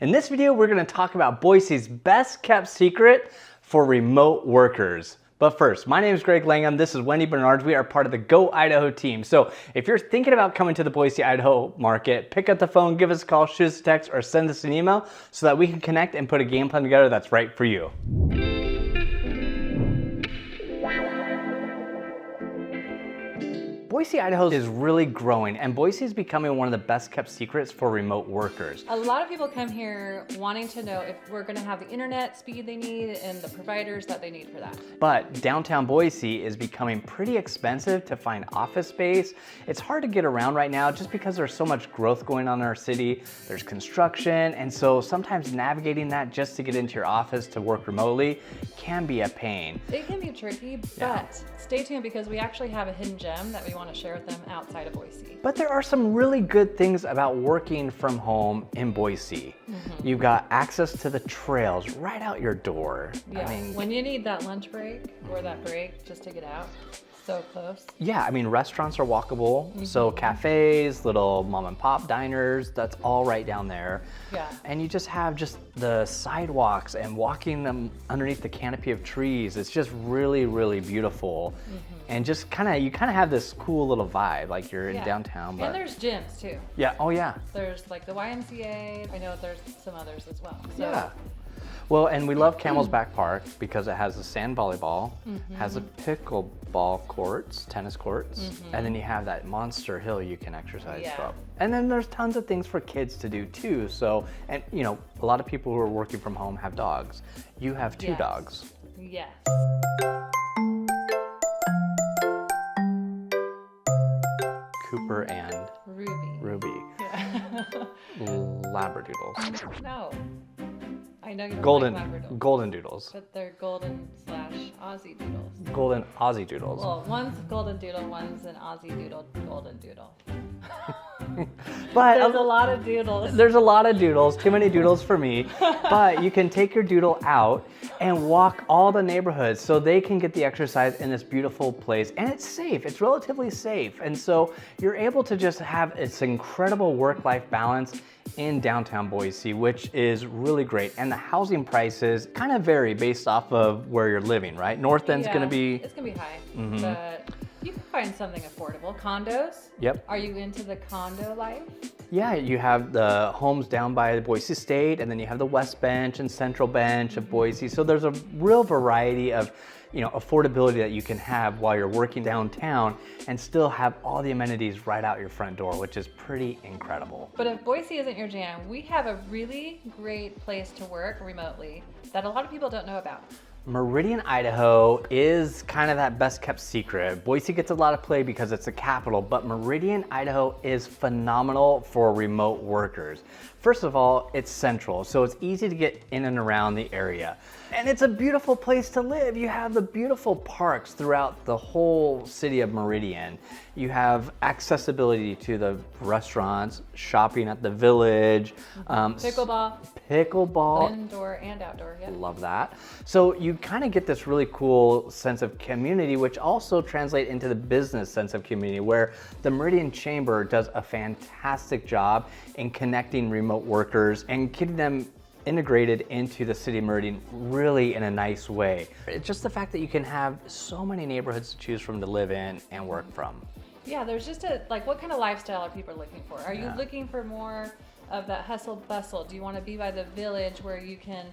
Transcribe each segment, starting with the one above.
In this video, we're going to talk about Boise's best kept secret for remote workers. But first, my name is Greg Langham. This is Wendy Bernards. We are part of the Go Idaho team. So if you're thinking about coming to the Boise, Idaho market, pick up the phone, give us a call, shoot us a text, or send us an email so that we can connect and put a game plan together that's right for you. Boise, Idaho is really growing, and Boise is becoming one of the best kept secrets for remote workers. A lot of people come here wanting to know if we're going to have the internet speed they need and the providers that they need for that. But downtown Boise is becoming pretty expensive to find office space. It's hard to get around right now just because there's so much growth going on in our city. There's construction, and so sometimes navigating that just to get into your office to work remotely can be a pain. It can be tricky, but stay tuned because we actually have a hidden gem that we want to share with them outside of Boise. But there are some really good things about working from home in Boise. You've got access to the trails right out your door. Yeah, I mean, when you need that lunch break or that break just to get out, so close. yeah, I mean, restaurants are walkable. So cafes, little mom and pop diners, that's all right down there. Yeah. And you just have the sidewalks and walking them underneath the canopy of trees. It's just really, really beautiful. And just you kind of have this cool little vibe, like you're in downtown. But and there's gyms too. yeah, oh yeah. There's like the YMCA. I know there's some others as well. So, Yeah. Well, and we love Camel's Back Park because it has a sand volleyball, has a pickleball courts, tennis courts, and then you have that monster hill you can exercise from. And then there's tons of things for kids to do too. So, and you know, a lot of people who are working from home have dogs. You have two dogs. Yes. Cooper and Ruby. Yeah. Labradoodles. No. I know you don't Golden, like Labradoodles. golden doodles. But they're golden/Aussie doodles. Golden Aussie doodles. Well, one's golden doodle, one's an Aussie doodle, golden doodle. But There's a lot of doodles. there's a lot of doodles, too many doodles for me. But you can take your doodle out and walk all the neighborhoods so they can get the exercise in this beautiful place. And it's safe, it's relatively safe. And so you're able to just have this incredible work-life balance in downtown Boise, which is really great. And the housing prices kind of vary based off of where you're living, right? North End's gonna be... It's gonna be high, but you can find something affordable. Condos? Yep. Are you into the condo life? Yeah, you have the homes down by Boise State, and then you have the West Bench and Central Bench of Boise. So there's a real variety of, you know, affordability that you can have while you're working downtown and still have all the amenities right out your front door, which is pretty incredible. But if Boise isn't your jam, we have a really great place to work remotely that a lot of people don't know about. Meridian, Idaho is kind of that best kept secret. Boise gets a lot of play because it's the capital, but Meridian, Idaho is phenomenal for remote workers. First of all, it's central, so it's easy to get in and around the area. And it's a beautiful place to live. You have the beautiful parks throughout the whole city of Meridian. You have accessibility to the restaurants, shopping at the village. Pickleball. Indoor and outdoor, yeah. Love that. So you kind of get this really cool sense of community, which also translates into the business sense of community, where the Meridian Chamber does a fantastic job in connecting remote workers and getting them integrated into the city of Meridian really in a nice way. It's just the fact that you can have so many neighborhoods to choose from to live in and work from. Yeah, there's just what kind of lifestyle are people looking for? Are you looking for more of that hustle bustle? Do you want to be by the village where you can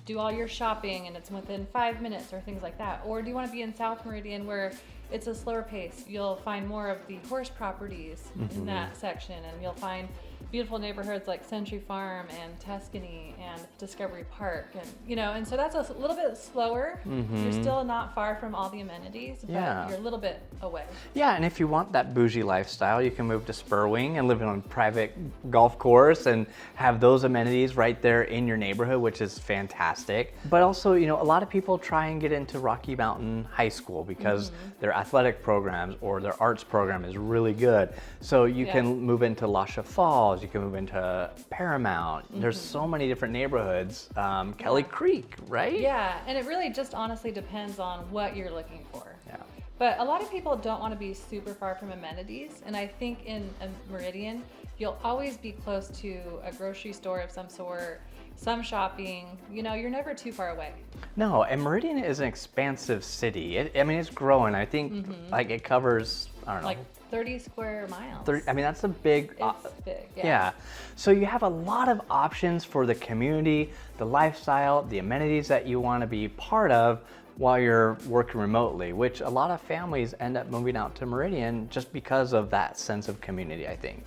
do all your shopping and it's within 5 minutes or things like that? Or do you want to be in South Meridian where it's a slower pace? You'll find more of the horse properties in that section, and you'll find beautiful neighborhoods like Century Farm and Tuscany and Discovery Park, and you know, and so that's a little bit slower. You're still not far from all the amenities, but you're a little bit away. Yeah, and if you want that bougie lifestyle, you can move to Spurwing and live on a private golf course and have those amenities right there in your neighborhood, which is fantastic. But also, you know, a lot of people try and get into Rocky Mountain High School because their athletic programs or their arts program is really good. So you can move into Lasha Falls, you can move into Paramount. There's so many different neighborhoods. Kelly Creek, right? Yeah, and it really just honestly depends on what you're looking for. Yeah. But a lot of people don't want to be super far from amenities, and I think in a Meridian, You'll always be close to a grocery store of some sort, some shopping. You know, you're never too far away. No, and Meridian is an expansive city. I mean, it's growing. I think like it covers, I don't know. Like 30 square miles. 30, I mean, that's a big. It's big, yeah. Yeah. So you have a lot of options for the community, the lifestyle, the amenities that you want to be part of while you're working remotely, which a lot of families end up moving out to Meridian just because of that sense of community, I think.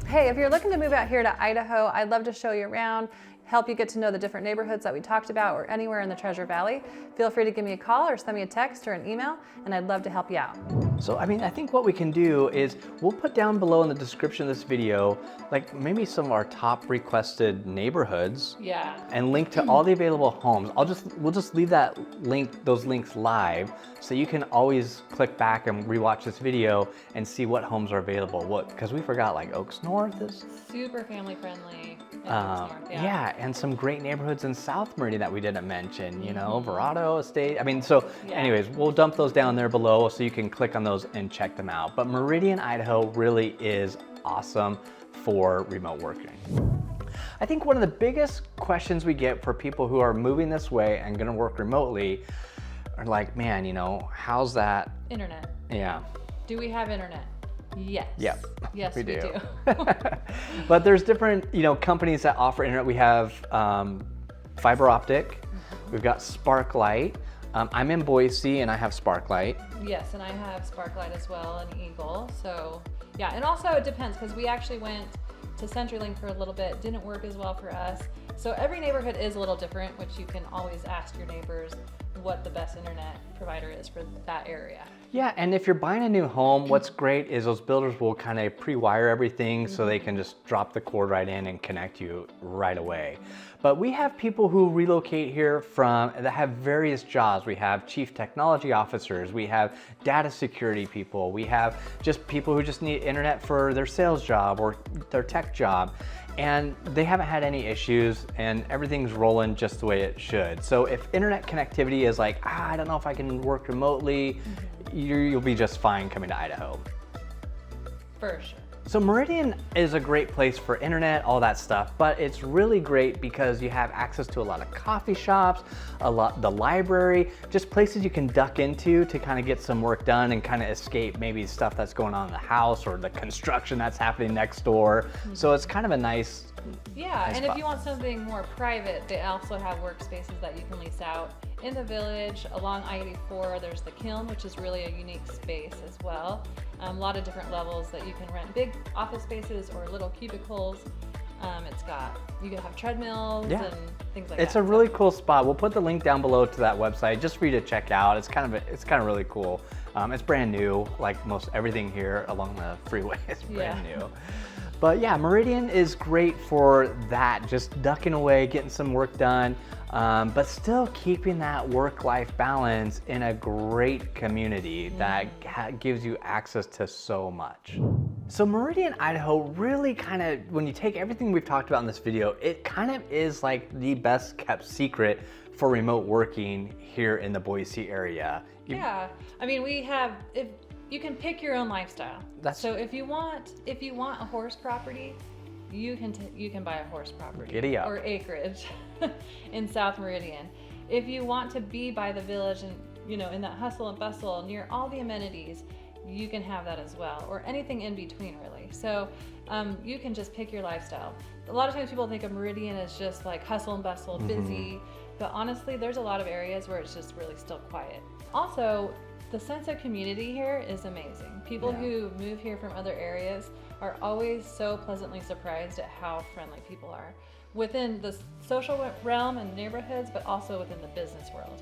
Hey, if you're looking to move out here to Idaho, I'd love to show you around, help you get to know the different neighborhoods that we talked about or anywhere in the Treasure Valley. Feel free to give me a call or send me a text or an email, and I'd love to help you out. So, I mean, I think what we can do is we'll put down below in the description of this video, like maybe some of our top requested neighborhoods. Yeah. And link to all the available homes. We'll just leave those links live so you can always click back and rewatch this video and see what homes are available. Because we forgot like Oaks North is super family friendly. in Oaks North, yeah, and some great neighborhoods in South Meridian that we didn't mention, you know, Verado Estate. I mean, so anyways, we'll dump those down there below so you can click on those and check them out. But Meridian, Idaho really is awesome for remote working. I think one of the biggest questions we get for people who are moving this way and gonna work remotely are like, man, you know, how's that? Internet. Yeah. Do we have internet? Yes. Yep. Yes, we do. But there's different, you know, companies that offer internet. We have fiber optic. We've got Sparklight. I'm in Boise and I have Sparklight. Yes, and I have Sparklight as well, and Eagle. So yeah, and also it depends because we actually went to CenturyLink for a little bit. Didn't work as well for us. So every neighborhood is a little different, which you can always ask your neighbors what the best internet provider is for that area. Yeah, and if you're buying a new home, what's great is those builders will kind of pre-wire everything so they can just drop the cord right in and connect you right away. But we have people who relocate here that have various jobs. We have chief technology officers, we have data security people, we have just people who just need internet for their sales job or their tech job. And they haven't had any issues and everything's rolling just the way it should. So if internet connectivity is like, I don't know if I can work remotely, you'll be just fine coming to Idaho. For sure. So Meridian is a great place for internet, all that stuff, but it's really great because you have access to a lot of coffee shops, the library, just places you can duck into to kind of get some work done and kind of escape maybe stuff that's going on in the house or the construction that's happening next door. So it's kind of a nice and spot. if you want something more private, they also have workspaces that you can lease out. In the village along I-84, there's the Kiln, which is really a unique space as well. A lot of different levels that you can rent, big office spaces or little cubicles. You can have treadmills and things like that. It's a really cool spot. We'll put the link down below to that website just for you to check out. It's kind of really cool. It's brand new, like most everything here along the freeway is brand new. But yeah, Meridian is great for that, just ducking away, getting some work done, but still keeping that work-life balance in a great community that gives you access to so much. So Meridian, Idaho really kind of, when you take everything we've talked about in this video, it kind of is like the best kept secret for remote working here in the Boise area. Yeah, I mean, you can pick your own lifestyle. So if you want a horse property, you can buy a horse property. Giddy up. Or acreage in South Meridian. If you want to be by the village and in that hustle and bustle near all the amenities, you can have that as well, or anything in between really. So you can just pick your lifestyle. A lot of times people think of Meridian as just like hustle and bustle, busy, but honestly there's a lot of areas where it's just really still quiet. Also, the sense of community here is amazing. People who move here from other areas are always so pleasantly surprised at how friendly people are within the social realm and neighborhoods, but also within the business world.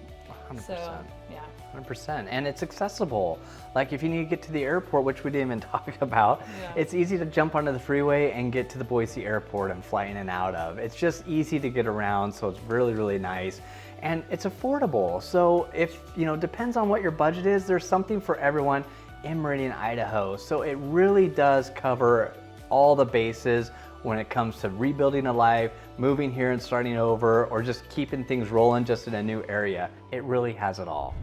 100%. So, yeah. 100%. And it's accessible. Like if you need to get to the airport, which we didn't even talk about, it's easy to jump onto the freeway and get to the Boise airport and fly in and out of. It's just easy to get around, so it's really, really nice. And it's affordable. So if, depends on what your budget is, there's something for everyone in Meridian, Idaho. So it really does cover all the bases when it comes to rebuilding a life, moving here and starting over, or just keeping things rolling just in a new area. It really has it all.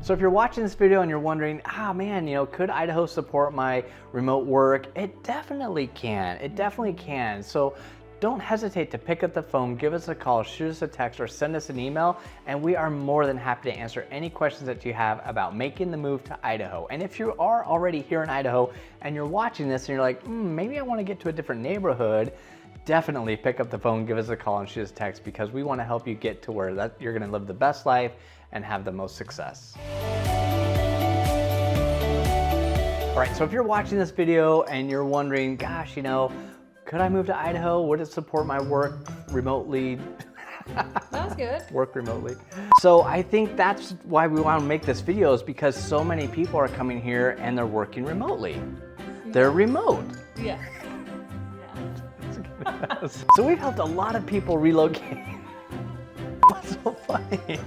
So if you're watching this video and you're wondering, man, could Idaho support my remote work? It definitely can. It definitely can. So don't hesitate to pick up the phone, give us a call, shoot us a text, or send us an email, and we are more than happy to answer any questions that you have about making the move to Idaho. And if you are already here in Idaho and you're watching this and you're like, maybe I want to get to a different neighborhood, definitely pick up the phone, give us a call, and shoot us a text, because we want to help you get to where you're going to live the best life and have the most success. All right, so if you're watching this video and you're wondering, gosh, could I move to Idaho? Would it support my work remotely? Sounds good. Work remotely. So I think that's why we want to make this video, is because so many people are coming here and they're working remotely. They're remote. Yeah. So we've helped a lot of people relocate. What's so funny?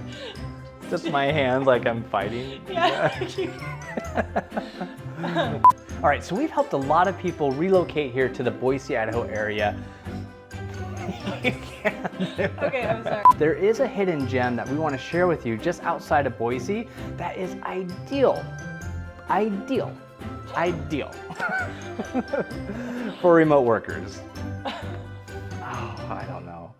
Just my hands like I'm fighting. Yeah. All right, so we've helped a lot of people relocate here to the Boise, Idaho area. Okay, I'm sorry. There is a hidden gem that we want to share with you just outside of Boise that is ideal for remote workers. Oh, I don't know.